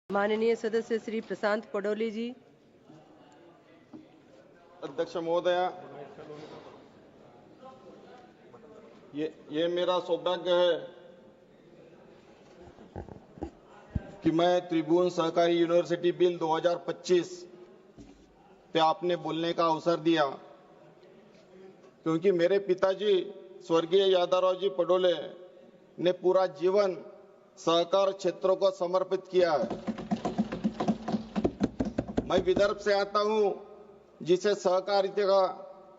माननीय सदस्य श्री प्रशांत पडोले जी। अध्यक्ष महोदय, ये मेरा सौभाग्य है कि मैं त्रिभुवन सहकारी यूनिवर्सिटी बिल 2025 पे आपने बोलने का अवसर दिया, क्योंकि मेरे पिताजी स्वर्गीय यादवराव जी पडोले ने पूरा जीवन सहकार क्षेत्रों को समर्पित किया है। मैं विदर्भ से आता हूं, जिसे सहकारिता का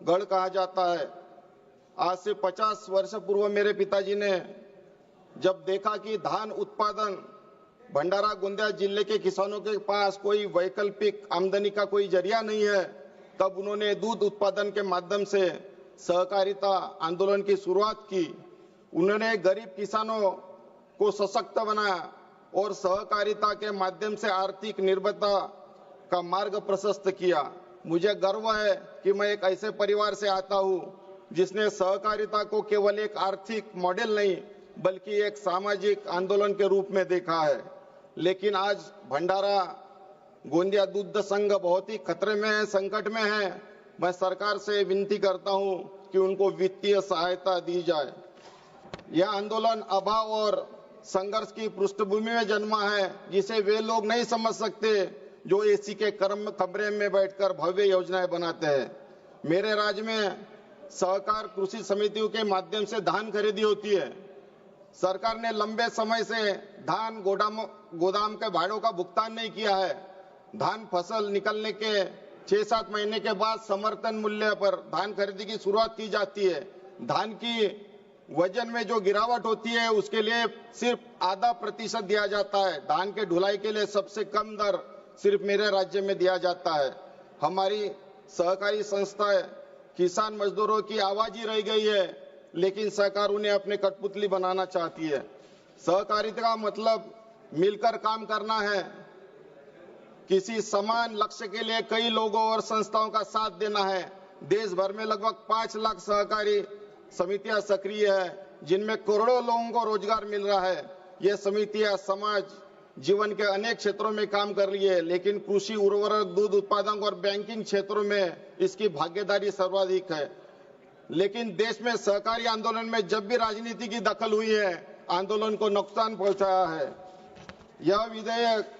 गढ़ कहा जाता है। आज से 50 वर्ष पूर्व मेरे पिताजी ने जब देखा कि धान उत्पादन भंडारा गोंदिया जिले के किसानों के पास कोई वैकल्पिक आमदनी का कोई जरिया नहीं है, तब उन्होंने दूध उत्पादन के माध्यम से सहकारिता आंदोलन की शुरुआत की। उन्होंने गरीब किसानों को सशक्त बनाया और सहकारिता के माध्यम से आर्थिक निर्भरता का मार्ग प्रशस्त किया। मुझे गर्व है कि मैं एक ऐसे परिवार से आता हूं जिसने सहकारिता को केवल एक आर्थिक मॉडल नहीं बल्कि एक सामाजिक आंदोलन के रूप में देखा है। लेकिन आज भंडारा गोंदिया दूध संघ बहुत ही खतरे में है, संकट में है। मैं सरकार से विनती करता हूं कि उनको वित्तीय सहायता दी जाए। यह आंदोलन अभाव और संघर्ष की पृष्ठभूमि में जन्मा है, जिसे वे लोग नहीं समझ सकते जो एसी के कमरे में बैठकर भव्य योजनाएं बनाते हैं। मेरे राज्य में सहकार कृषि समितियों के माध्यम से धान खरीदी होती है। सरकार ने लंबे समय से धान गोदाम के भाड़ों का भुगतान नहीं किया है। धान फसल निकलने के 6-7 महीने के बाद समर्थन मूल्य पर धान खरीदी की शुरुआत की जाती है। धान की वजन में जो गिरावट होती है उसके लिए सिर्फ आधा प्रतिशत दिया जाता है। धान के ढुलाई के लिए सबसे कम दर सिर्फ मेरे राज्य में दिया जाता है। हमारी सहकारी संस्थाएं किसान मजदूरों की आवाज ही रह गई है, लेकिन सरकार उन्हें अपने कठपुतली बनाना चाहती है। सहकारिता का मतलब मिलकर काम करना है, किसी समान लक्ष्य के लिए कई लोगों और संस्थाओं का साथ देना है। देश भर में लगभग 5 लाख सहकारी समितियां सक्रिय है, जिनमें करोड़ों लोगों को रोजगार मिल रहा है। ये समितियां समाज जीवन के अनेक क्षेत्रों में काम कर रही है, लेकिन कृषि, उर्वरक, दूध उत्पादन और बैंकिंग क्षेत्रों में इसकी भागीदारी सर्वाधिक है। लेकिन देश में सहकारी आंदोलन में जब भी राजनीति की दखल हुई है, आंदोलन को नुकसान पहुंचाया है। यह विधेयक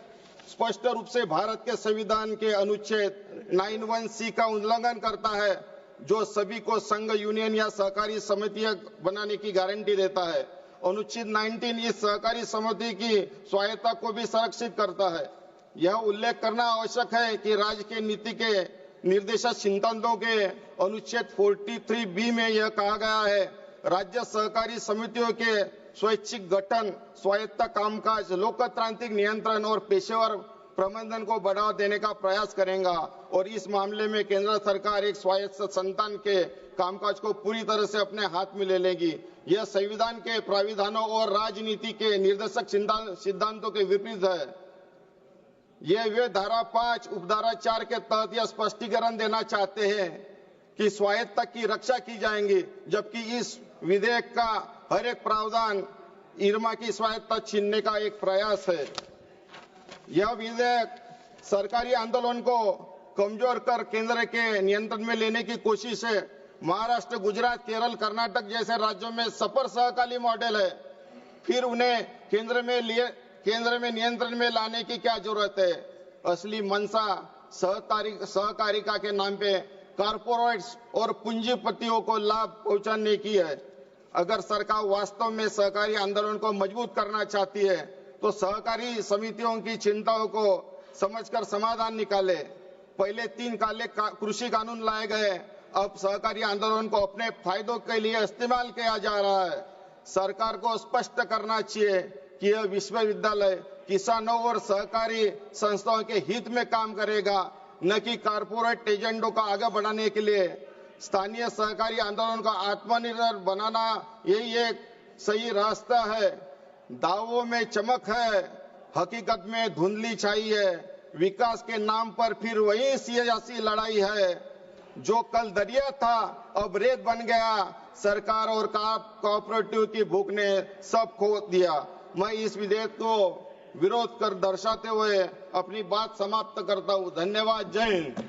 स्पष्ट रूप से भारत के संविधान के अनुच्छेद 91C का उल्लंघन करता है, जो सभी को संघ, यूनियन या सहकारी समितियां बनाने की गारंटी देता है। अनुच्छेद 19 इस सहकारी समिति की स्वायत्ता को भी संरक्षित करता है। यह उल्लेख करना आवश्यक है कि राज्य के नीति के निर्देशक सिद्धांतों के अनुच्छेद 43B में यह कहा गया है, राज्य सहकारी समितियों के स्वैच्छिक गठन, स्वायत्त कामकाज, लोकतांत्रिक नियंत्रण और पेशेवर प्रबंधन को बढ़ावा देने का प्रयास करेगा और इस मामले में केंद्र सरकार एक स्वायत्त संस्थान के कामकाज को पूरी तरह से अपने हाथ में ले लेगी। यह संविधान के प्राविधानों और राजनीति के निर्देशक सिद्धांतों के विपरीत है। ये वे धारा 5 उपधारा 4 के तहत यह स्पष्टीकरण देना चाहते हैं कि स्वायत्तता की रक्षा की जाएगी, जबकि इस विधेयक का हर एक प्रावधान इरमा की स्वायत्तता छीनने का एक प्रयास है। यह विधेयक सरकारी आंदोलन को कमजोर कर केंद्र के नियंत्रण में लेने की कोशिश है। महाराष्ट्र, गुजरात, केरल, कर्नाटक जैसे राज्यों में सफल सहकारी मॉडल है, फिर उन्हें केंद्र में नियंत्रण में लाने की क्या जरूरत है। असली मंशा सहकारिता के नाम पे कारपोरेट्स और पूंजीपतियों को लाभ पहुंचाने की है। अगर सरकार वास्तव में सहकारी आंदोलन को मजबूत करना चाहती है तो सहकारी समितियों की चिंताओं को समझकर समाधान निकाले। पहले 3 काले कृषि कानून लाए गए, अब सहकारी आंदोलन को अपने फायदों के लिए इस्तेमाल किया जा रहा है। सरकार को स्पष्ट करना चाहिए कि यह विश्वविद्यालय किसानों और सहकारी संस्थाओं के हित में काम करेगा, न कि कारपोरेट एजेंडों को आगे बढ़ाने के लिए। स्थानीय सहकारी आंदोलन को आत्मनिर्भर बनाना यही एक सही रास्ता है। दावों में चमक है, हकीकत में धुंधली छाई है। विकास के नाम पर फिर वही सियासी लड़ाई है। जो कल दरिया था अब रेत बन गया। सरकार और कोऑपरेटिव की भूख ने सब खो दिया। मैं इस विधेयक को विरोध कर दर्शाते हुए अपनी बात समाप्त करता हूं। धन्यवाद। जय हिंद।